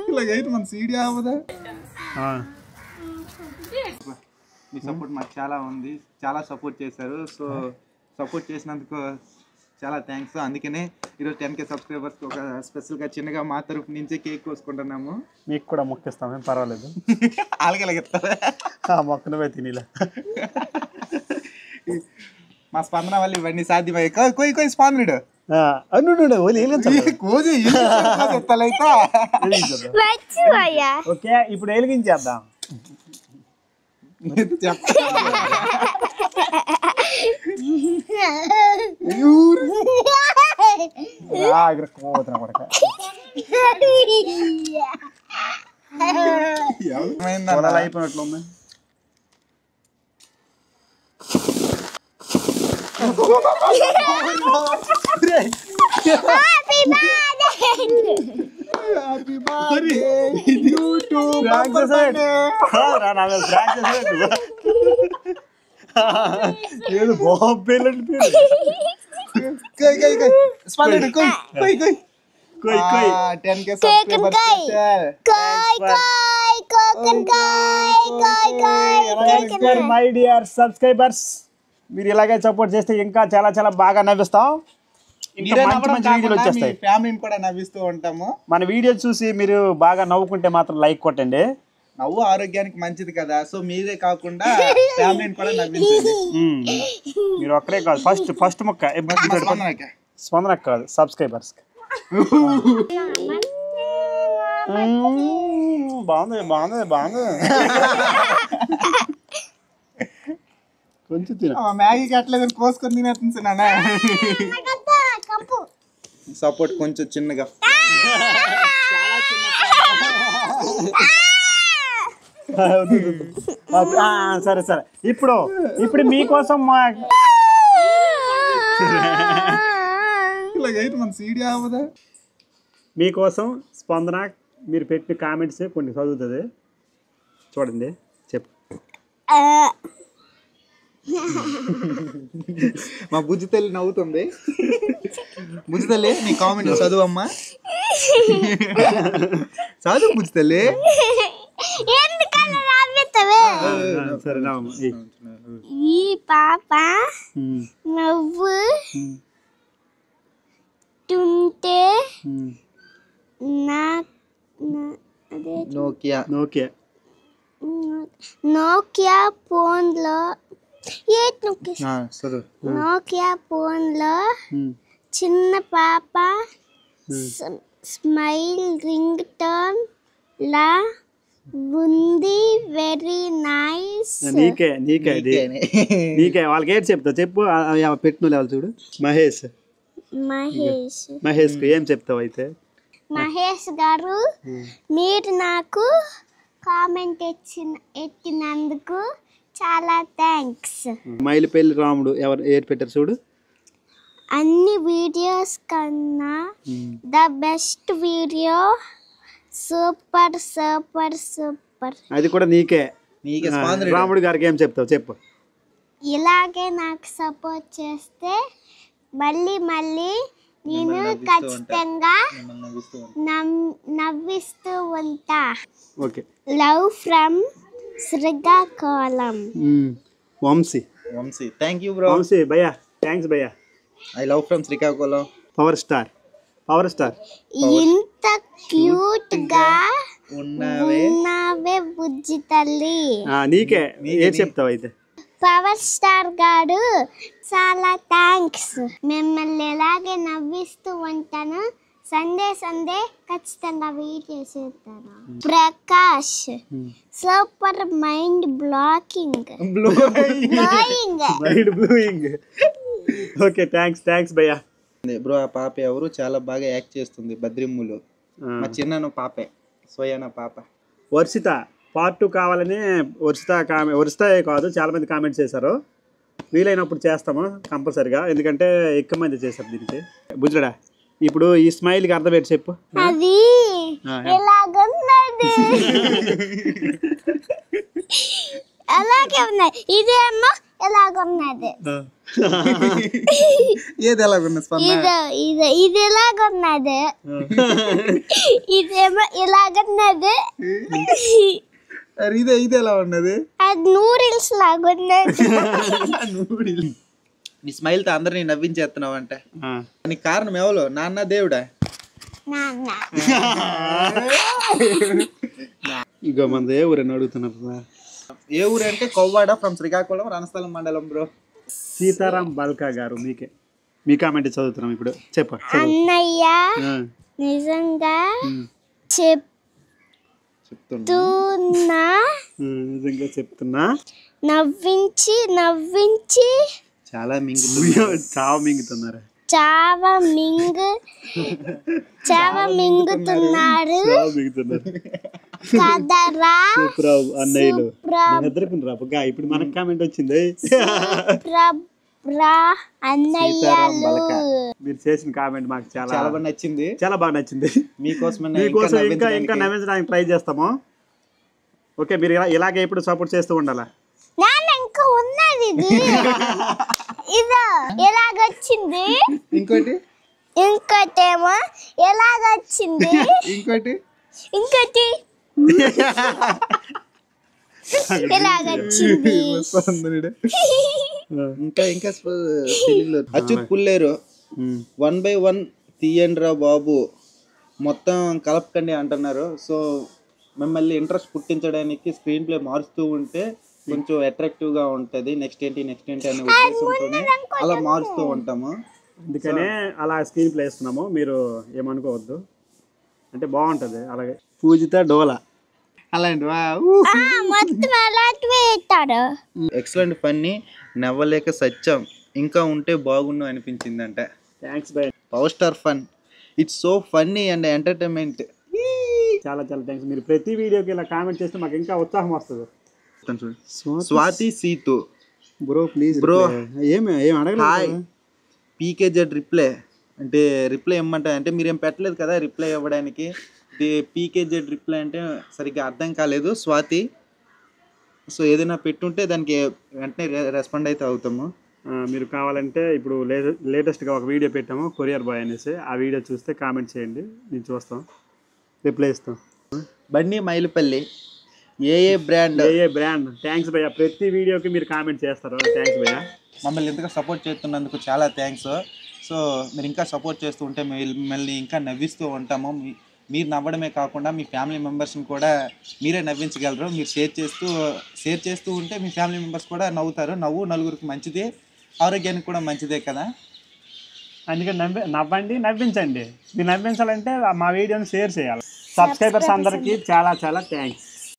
ఇలాగైతే మన సీడీ అవ్వదా? మీ సపోర్ట్ మాకు చాలా ఉంది, చాలా సపోర్ట్ చేశారు. సో సపోర్ట్ చేసినందుకు చాలా థ్యాంక్స్. అందుకనే ఈరోజు 10K సబ్స్క్రైబర్స్కి ఒక స్పెషల్గా చిన్నగా మా తరఫు నుంచి కేక్ కోసుకుంటున్నాము. మీకు కూడా మొక్కిస్తాం, ఏం పర్వాలేదు. అలాగెలాగెత్తారా? మొక్కనవే తినేలా మా స్పందన వల్ల ఇవన్నీ సాధ్యమయ్యాయి. కొయ్యి స్పందనుడు ఓకే, ఇప్పుడు వెలిగించేద్దాం. అయిపోయినట్లు ఉంది. ఏదో బాబేలండి పేరు. మై డియర్ సబ్స్క్రైబర్స్, మీరు ఇలాగే సపోర్ట్ చేస్తే ఇంకా చాలా చాలా బాగా నవ్విస్తాం. మంచి వీడియోలు వచ్చేస్తాయి. ఫ్యామిలీని కూడా నవ్విస్తూ ఉంటాము. మన వీడియో చూసి మీరు బాగా నవ్వుకుంటే మాత్రం లైక్ కొట్టండి. నవ్వు ఆరోగ్యానికి మంచిది కదా. సో మీరే కాకుండా ఫ్యామిలీని కూడా నవ్వించండి. మీరు ఒక్కరే కాదు, ఫస్ట్ మొక్క స్పందన కాదు, సబ్స్క్రైబర్స్. బాగుంది కొంచెం తిన. మ్యాగీకి అట్లేదు కోసుకొని తినేస్తున్నా. సపోర్ట్ కొంచెం చిన్నగా, సరే సరే. ఇప్పుడు మీకోసం ఇలాగైతే మన సీడీ అవ్వదా? మీకోసం స్పందన మీరు పెట్టిన కామెంట్స్ కొన్ని చదువుతుంది, చూడండి. చెప్పు. మా బుజ్జి తల్లి నవ్వుతుంది. బుజ్జి తల్లి నీ కామెంట్ చదువు అమ్మా. చదువు బుజ్జి తల్లి. ఈ పాప నవ్వు తుంటే నోకియా ఫోన్లో చిన్న పాప స్మైల్ రింగ్ టోన్ లా ఉంది. Very nice. నీకే వాళ్ళకి ఏంటి చెప్తావు చెప్పు. పెట్టిన వాళ్ళు చూడు. మహేష్ ఏం చెప్తావు అయితే? మహేష్ గారు, మీరు నాకు కామెంట్ ఎత్తినందుకు చాలా థ్యాంక్స్. మైలుపల్లి రాముడు ఏది పెట్టారు చూడు. అన్ని వీడియోస్ కన్నా ద బెస్ట్ వీడియో. సూపర్. అది కూడా నీకే. రాముడు గారికి ఏం చెప్తావు చెప్పు. ఇలాగే నాకు సపోర్ట్ చేస్తే మళ్ళీ నేను ఖచ్చితంగా నవ్విస్తూ ఉంటా. Love from Srikakulam. Vamshi. Thank you bro. Vamshi భయ్యా, థ్యాంక్స్ భయ్యా. I love from Srikakulam. Power star. ఇంత క్యూట్ గా ఉన్నావే బుజ్జి తల్లి. నీకే ఏం చెప్తావు అయితే? పవర్ స్టార్ గారు చాలా థ్యాంక్స్. మిమ్మల్ని ఎలాగే నవ్విస్తూ ఉంటాను. సండే ఖచ్చితంగా వీడియో చేస్తాను. Prakash super mind blocking. Okay, thanks భయ్యా. బ్రో ఆ పాప ఎవరు చాలా బాగా యాక్ట్ చేస్తుంది. బద్రిమ్ములు మా చిన్న పాపే, సోయానా పాప. వర్షిత పార్ట్ 2 కావాలని వర్షిత కాదు చాలా మంది కామెంట్స్ చేశారు. వీలైనప్పుడు చేస్తాము కంపల్సరిగా, ఎందుకంటే ఎక్కువ మంది చేశారు దీనికి. బుజ్జడా, ఇప్పుడు ఈ స్మైల్ కి అర్థం ఏంటి చెప్పు. అది అలాగే ఉన్నాయి. ఇదేమో ఎలాగున్నది ఏది ఎలాగున్నా స్పందన ఇది ఎలాగున్నది ఇదేమో ఇలాగున్నది ఇది ఎలా ఉన్నది అది నూడిల్స్ లాగున్నది నీ స్మైల్ తో అందరినీ నవ్వించేస్తున్నావు అంటే దానికి కారణం ఎవరు నాన్న దేవుడా నాన్న ఇగో మనది ఏ ఊరని అడుగుతున్నారు. ఏ ఊరు అంటే కొవ్వాడ ఫ్రమ్ శ్రీకాకుళం రణస్థలం మండలం బ్రో. సీతారాం బల్కా గారు మీ కామెంట్ చదువుతున్నాం ఇప్పుడు. చెప్ప అన్నయ్య నిజంగా చెప్తున్నా నవ్వించి చాలా మింగుతున్నారు మింగుతున్నారు కదరా అన్నయ్యలు ఇప్పుడు మనకు కామెంట్ వచ్చింది. అన్నయ్యలు మీరు చేసిన కామెంట్ మాకు చాలా బాగా నచ్చింది. చాలా బాగా నచ్చింది. మీకోసం ఇంకా నవ్వించడానికి ట్రై చేస్తాము. ఓకే, మీరు ఇలాగే ఇప్పుడు సపోర్ట్ చేస్తూ ఉండాలా. ఇంకా ఉన్నది ఇదో ఎలాగొచ్చింది ఇంకోటేమో ఎలాగొచ్చింది ఇంకోటి ఎలాగొచ్చింది ఇంకా అచ్యుత్ పుల్లేరు 1 by 1 తీయండి రా బాబు మొత్తం కలపకండి అంటున్నారు. సో మిమ్మల్ని ఇంట్రెస్ట్ పుట్టించడానికి స్క్రీన్ ప్లే మారుస్తూ ఉంటే కొంచెం అట్రాక్టివ్ గా ఉంటది. నెక్స్ట్ ఏంటి అనే ఉద్దేశంతోనే అలా మారుస్తూ ఉంటాము. అందుకనే అలా స్క్రీన్ ప్లే ఇస్తున్నాము. మీరు ఏమనుకోవద్దు, అంటే బాగుంటది. అలాగే పూజిత డోలా అలాంటి మొత్తం అలాంటివి ఇస్తారు. ఎక్సలెంట్ ఫన్నీ నవ్వలేక సత్యం ఇంకా ఉంటే బాగుండు అనిపించిందంట. Thanks by power star fun. It's so funny and entertainment. చాలా థ్యాంక్స్. మీరు ప్రతి వీడియోకి ఇలా కామెంట్ చేస్తే మాకు ఇంకా ఉత్సాహం వస్తుంది. Swathi Situ bro please bro ఏం అడగలేదు. పీకేజెడ్ రిప్లై అంటే రిప్లై ఇమ్మంటారు అంటే మీరేం పెట్టలేదు కదా రిప్లై ఇవ్వడానికి. పీకేజెడ్ రిప్లై అంటే సరిగ్గా అర్థం కాలేదు స్వాతి. సో ఏదైనా పెట్టుంటే దానికి వెంటనే రెస్పాండ్ అయితే అవుతాము. మీరు కావాలంటే ఇప్పుడు లేటెస్ట్గా ఒక వీడియో పెట్టాము కొరియర్ బాయ్ అనేసి. ఆ వీడియో చూస్తే కామెంట్ చేయండి, నేను చూస్తాం, రిప్లై ఇస్తాం. బండి మైలుపల్లి ఏ బ్రాండ్ థ్యాంక్స్ భయ్య. ప్రతి వీడియోకి మీరు కామెంట్ చేస్తారు. థ్యాంక్స్ భయ్య. మమ్మల్ని ఎంతగా సపోర్ట్ చేస్తున్నందుకు చాలా థ్యాంక్స్. సో మీరు ఇంకా సపోర్ట్ చేస్తూ ఉంటే మిమ్మల్ని ఇంకా నవ్విస్తూ ఉంటాము. మీరు నవ్వడమే కాకుండా మీ ఫ్యామిలీ మెంబర్స్ని కూడా మీరే నవ్వించగలరు. మీరు షేర్ చేస్తూ ఉంటే మీ ఫ్యామిలీ మెంబర్స్ కూడా నవ్వుతారు. నవ్వు నలుగురికి మంచిదే, ఆరోగ్యానికి కూడా మంచిదే కదా. అందుకని నవ్వండి, నవ్వించండి. మీరు నవ్వించాలంటే మా వీడియోని షేర్ చేయాలి. సబ్స్క్రైబర్స్ అందరికీ చాలా థ్యాంక్స్.